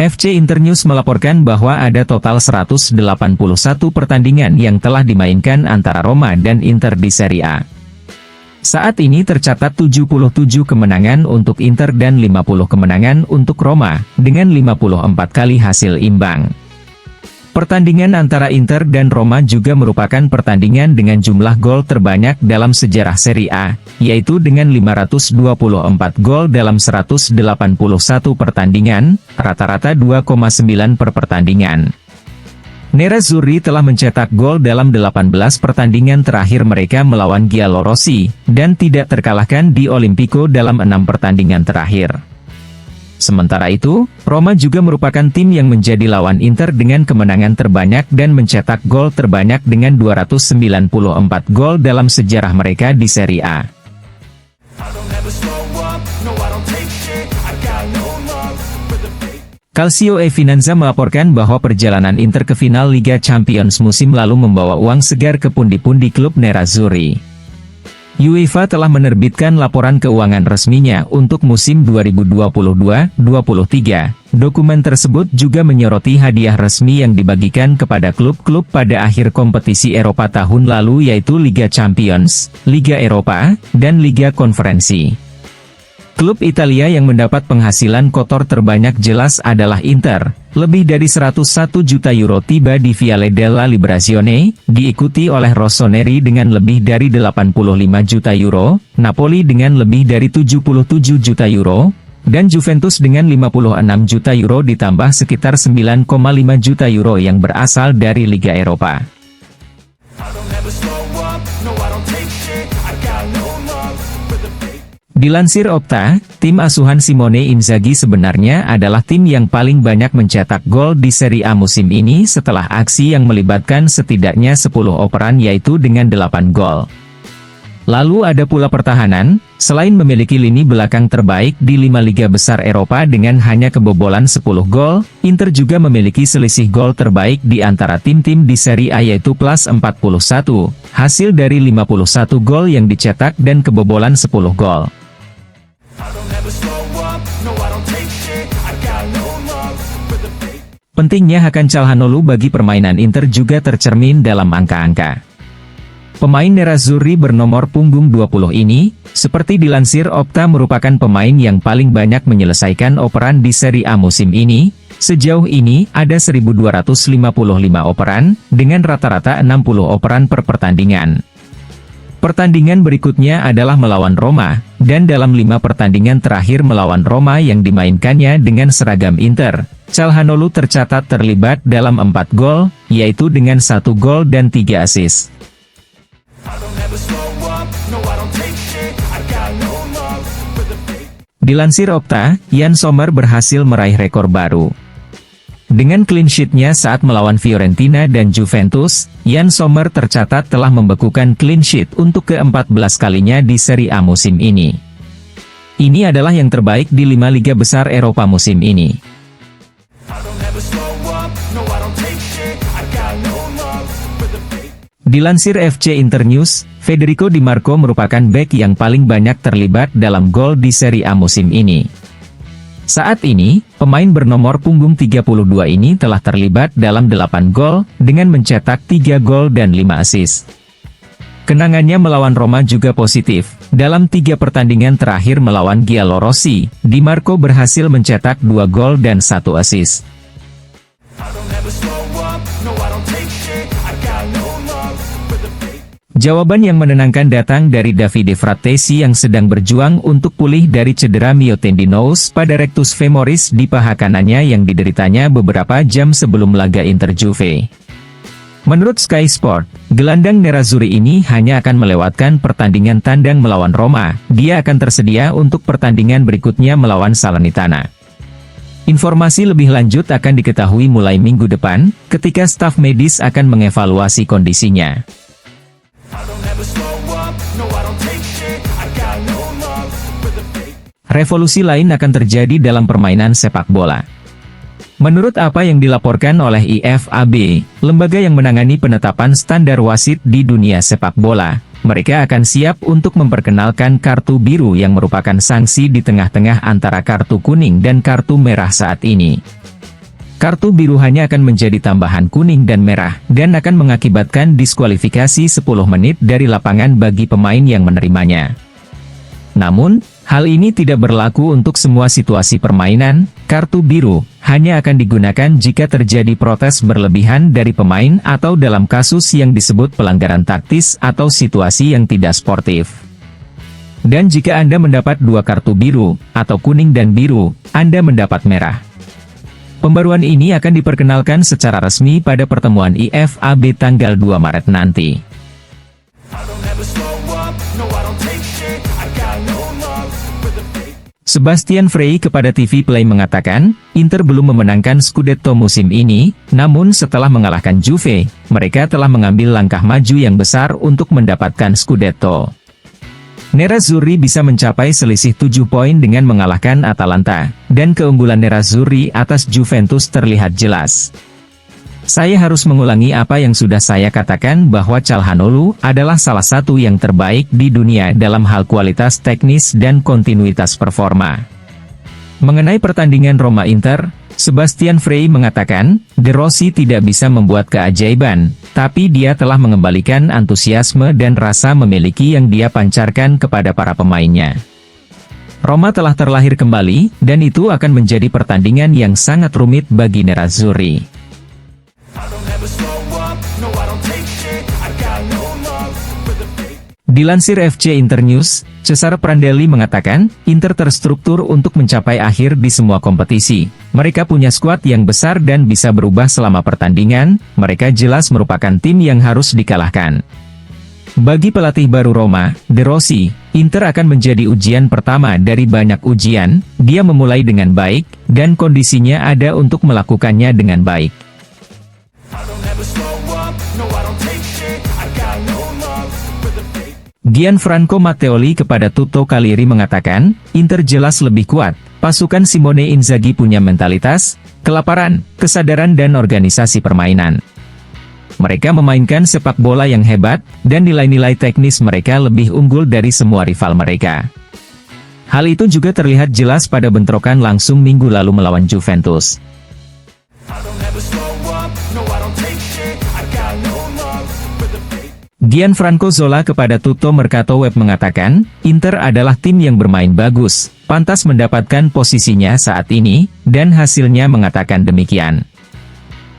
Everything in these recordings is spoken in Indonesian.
FC Internews melaporkan bahwa ada total 181 pertandingan yang telah dimainkan antara Roma dan Inter di Serie A. Saat ini tercatat 77 kemenangan untuk Inter dan 50 kemenangan untuk Roma, dengan 54 kali hasil imbang. Pertandingan antara Inter dan Roma juga merupakan pertandingan dengan jumlah gol terbanyak dalam sejarah Serie A, yaitu dengan 524 gol dalam 181 pertandingan, rata-rata 2,9 per pertandingan. Nerazzurri telah mencetak gol dalam 18 pertandingan terakhir mereka melawan Giallorossi, dan tidak terkalahkan di Olimpico dalam 6 pertandingan terakhir. Sementara itu, Roma juga merupakan tim yang menjadi lawan Inter dengan kemenangan terbanyak dan mencetak gol terbanyak dengan 294 gol dalam sejarah mereka di Serie A. Calcio e Finanza melaporkan bahwa perjalanan Inter ke final Liga Champions musim lalu membawa uang segar ke pundi-pundi klub Nerazzurri. UEFA telah menerbitkan laporan keuangan resminya untuk musim 2022-23. Dokumen tersebut juga menyoroti hadiah resmi yang dibagikan kepada klub-klub pada akhir kompetisi Eropa tahun lalu yaitu Liga Champions, Liga Eropa, dan Liga Konferensi. Klub Italia yang mendapat penghasilan kotor terbanyak jelas adalah Inter. Lebih dari 101 juta euro tiba di Viale della Liberazione, diikuti oleh Rossoneri dengan lebih dari 85 juta euro, Napoli dengan lebih dari 77 juta euro, dan Juventus dengan 56 juta euro ditambah sekitar 9,5 juta euro yang berasal dari Liga Eropa. Dilansir Opta, tim asuhan Simone Inzaghi sebenarnya adalah tim yang paling banyak mencetak gol di Serie A musim ini setelah aksi yang melibatkan setidaknya 10 operan yaitu dengan 8 gol. Lalu ada pula pertahanan, selain memiliki lini belakang terbaik di 5 liga besar Eropa dengan hanya kebobolan 10 gol, Inter juga memiliki selisih gol terbaik di antara tim-tim di Serie A yaitu plus 41, hasil dari 51 gol yang dicetak dan kebobolan 10 gol. Pentingnya Hakan Calhanoglu bagi permainan Inter juga tercermin dalam angka-angka. Pemain Nerazzurri bernomor punggung 20 ini, seperti dilansir Opta merupakan pemain yang paling banyak menyelesaikan operan di Serie A musim ini. Sejauh ini, ada 1.255 operan, dengan rata-rata 60 operan per pertandingan. Pertandingan berikutnya adalah melawan Roma, dan dalam 5 pertandingan terakhir melawan Roma yang dimainkannya dengan seragam Inter, Calhanoglu tercatat terlibat dalam 4 gol, yaitu dengan 1 gol dan 3 assist. Dilansir Opta, Yann Sommer berhasil meraih rekor baru. Dengan clean sheet-nya saat melawan Fiorentina dan Juventus, Yann Sommer tercatat telah membekukan clean sheet untuk ke-14 kalinya di Serie A musim ini. Ini adalah yang terbaik di 5 liga besar Eropa musim ini. Dilansir FC Internews, Federico Di Marco merupakan bek yang paling banyak terlibat dalam gol di Serie A musim ini. Saat ini, pemain bernomor punggung 32 ini telah terlibat dalam 8 gol, dengan mencetak 3 gol dan 5 assist. Kenangannya melawan Roma juga positif. Dalam 3 pertandingan terakhir melawan Giallorossi, Di Marco berhasil mencetak 2 gol dan 1 assist. Jawaban yang menenangkan datang dari Davide Frattesi yang sedang berjuang untuk pulih dari cedera myotendinosus pada rectus femoris di paha kanannya yang dideritanya beberapa jam sebelum laga Inter Juve. Menurut Sky Sport, gelandang Nerazzurri ini hanya akan melewatkan pertandingan tandang melawan Roma, dia akan tersedia untuk pertandingan berikutnya melawan Salernitana. Informasi lebih lanjut akan diketahui mulai minggu depan, ketika staf medis akan mengevaluasi kondisinya. Revolusi lain akan terjadi dalam permainan sepak bola. Menurut apa yang dilaporkan oleh IFAB, lembaga yang menangani penetapan standar wasit di dunia sepak bola, mereka akan siap untuk memperkenalkan kartu biru yang merupakan sanksi di tengah-tengah antara kartu kuning dan kartu merah saat ini. Kartu biru hanya akan menjadi tambahan kuning dan merah, dan akan mengakibatkan diskualifikasi 10 menit dari lapangan bagi pemain yang menerimanya. Namun, hal ini tidak berlaku untuk semua situasi permainan. Kartu biru hanya akan digunakan jika terjadi protes berlebihan dari pemain atau dalam kasus yang disebut pelanggaran taktis atau situasi yang tidak sportif. Dan jika Anda mendapat 2 kartu biru, atau kuning dan biru, Anda mendapat merah. Pembaruan ini akan diperkenalkan secara resmi pada pertemuan IFAB tanggal 2 Maret nanti. Sebastian Frey kepada TV Play mengatakan, Inter belum memenangkan Scudetto musim ini, namun setelah mengalahkan Juve, mereka telah mengambil langkah maju yang besar untuk mendapatkan Scudetto. Nerazzurri bisa mencapai selisih 7 poin dengan mengalahkan Atalanta, dan keunggulan Nerazzurri atas Juventus terlihat jelas. Saya harus mengulangi apa yang sudah saya katakan bahwa Calhanoglu adalah salah satu yang terbaik di dunia dalam hal kualitas teknis dan kontinuitas performa. Mengenai pertandingan Roma-Inter, Sebastian Frey mengatakan, De Rossi tidak bisa membuat keajaiban, tapi dia telah mengembalikan antusiasme dan rasa memiliki yang dia pancarkan kepada para pemainnya. Roma telah terlahir kembali, dan itu akan menjadi pertandingan yang sangat rumit bagi Nerazzurri. Dilansir FC Internews, Cesare Prandelli mengatakan, Inter terstruktur untuk mencapai akhir di semua kompetisi. Mereka punya skuad yang besar dan bisa berubah selama pertandingan, mereka jelas merupakan tim yang harus dikalahkan. Bagi pelatih baru Roma, De Rossi, Inter akan menjadi ujian pertama dari banyak ujian, dia memulai dengan baik, dan kondisinya ada untuk melakukannya dengan baik. Gianfranco Matteoli kepada Tutto Cagliari mengatakan, Inter jelas lebih kuat, pasukan Simone Inzaghi punya mentalitas, kelaparan, kesadaran dan organisasi permainan. Mereka memainkan sepak bola yang hebat, dan nilai-nilai teknis mereka lebih unggul dari semua rival mereka. Hal itu juga terlihat jelas pada bentrokan langsung minggu lalu melawan Juventus. Gianfranco Zola kepada Tutto Mercato Web mengatakan, Inter adalah tim yang bermain bagus, pantas mendapatkan posisinya saat ini, dan hasilnya mengatakan demikian.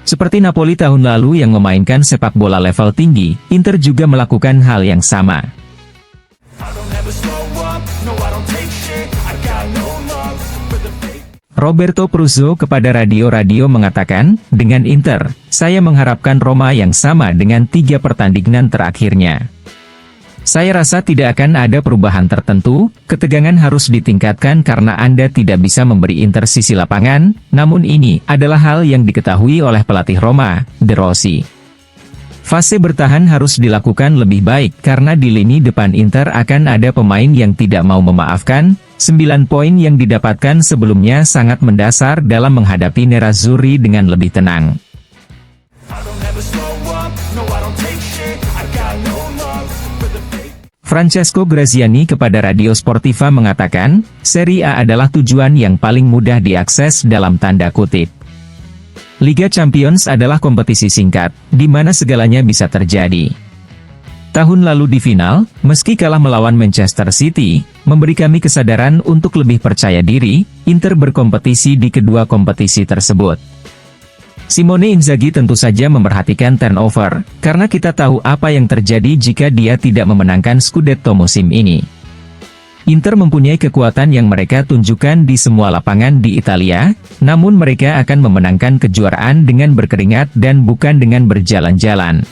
Seperti Napoli tahun lalu yang memainkan sepak bola level tinggi, Inter juga melakukan hal yang sama. Roberto Pruzzo kepada Radio mengatakan, dengan Inter, saya mengharapkan Roma yang sama dengan 3 pertandingan terakhirnya. Saya rasa tidak akan ada perubahan tertentu, ketegangan harus ditingkatkan karena Anda tidak bisa memberi Inter sisi lapangan, namun ini adalah hal yang diketahui oleh pelatih Roma, De Rossi. Fase bertahan harus dilakukan lebih baik karena di lini depan Inter akan ada pemain yang tidak mau memaafkan. 9 poin yang didapatkan sebelumnya sangat mendasar dalam menghadapi Nerazzurri dengan lebih tenang. Francesco Graziani kepada Radio Sportiva mengatakan, Serie A adalah tujuan yang paling mudah diakses dalam tanda kutip. Liga Champions adalah kompetisi singkat, di mana segalanya bisa terjadi. Tahun lalu di final, meski kalah melawan Manchester City, memberi kami kesadaran untuk lebih percaya diri, Inter berkompetisi di kedua kompetisi tersebut. Simone Inzaghi tentu saja memperhatikan turnover, karena kita tahu apa yang terjadi jika dia tidak memenangkan Scudetto musim ini. Inter mempunyai kekuatan yang mereka tunjukkan di semua lapangan di Italia, namun mereka akan memenangkan kejuaraan dengan berkeringat dan bukan dengan berjalan-jalan.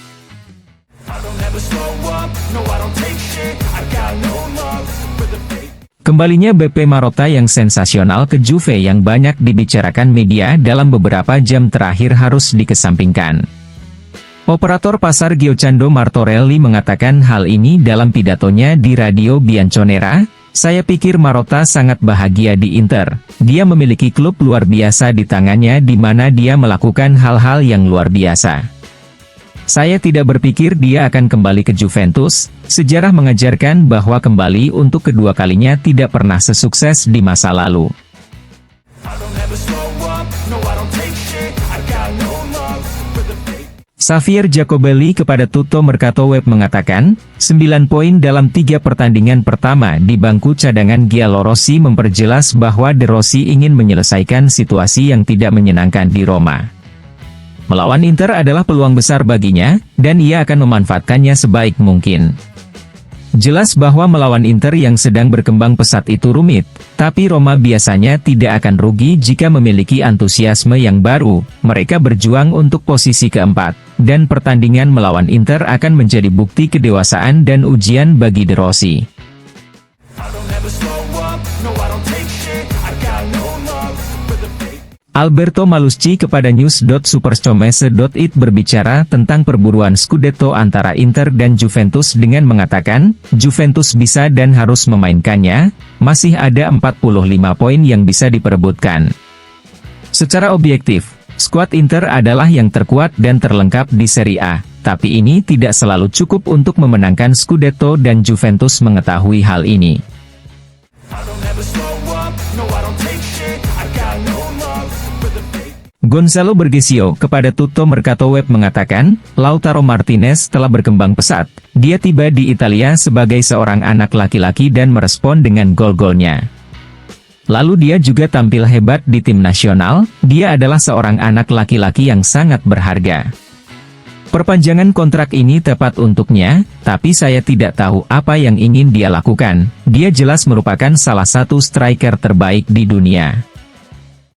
Kembalinya BP Marotta yang sensasional ke Juve yang banyak dibicarakan media dalam beberapa jam terakhir harus dikesampingkan. Operator pasar Giancarlo Martorelli mengatakan hal ini dalam pidatonya di Radio Bianconera. Saya pikir Marotta sangat bahagia di Inter. Dia memiliki klub luar biasa di tangannya di mana dia melakukan hal-hal yang luar biasa. Saya tidak berpikir dia akan kembali ke Juventus. Sejarah mengajarkan bahwa kembali untuk kedua kalinya tidak pernah sesukses di masa lalu. Xavier Jacobelli kepada Tutto Mercato Web mengatakan, 9 poin dalam 3 pertandingan pertama di bangku cadangan Giallorossi memperjelas bahwa De Rossi ingin menyelesaikan situasi yang tidak menyenangkan di Roma. Melawan Inter adalah peluang besar baginya, dan ia akan memanfaatkannya sebaik mungkin. Jelas bahwa melawan Inter yang sedang berkembang pesat itu rumit, tapi Roma biasanya tidak akan rugi jika memiliki antusiasme yang baru. Mereka berjuang untuk posisi keempat, dan pertandingan melawan Inter akan menjadi bukti kedewasaan dan ujian bagi De Rossi. Alberto Malusci kepada news.superscomese.it berbicara tentang perburuan Scudetto antara Inter dan Juventus dengan mengatakan, Juventus bisa dan harus memainkannya, masih ada 45 poin yang bisa diperebutkan. Secara objektif, skuad Inter adalah yang terkuat dan terlengkap di Serie A, tapi ini tidak selalu cukup untuk memenangkan Scudetto dan Juventus mengetahui hal ini. Gonzalo Bergesio kepada Tutto Mercato Web mengatakan, Lautaro Martinez telah berkembang pesat. Dia tiba di Italia sebagai seorang anak laki-laki dan merespon dengan gol-golnya. Lalu dia juga tampil hebat di tim nasional. Dia adalah seorang anak laki-laki yang sangat berharga. Perpanjangan kontrak ini tepat untuknya, tapi saya tidak tahu apa yang ingin dia lakukan. Dia jelas merupakan salah satu striker terbaik di dunia.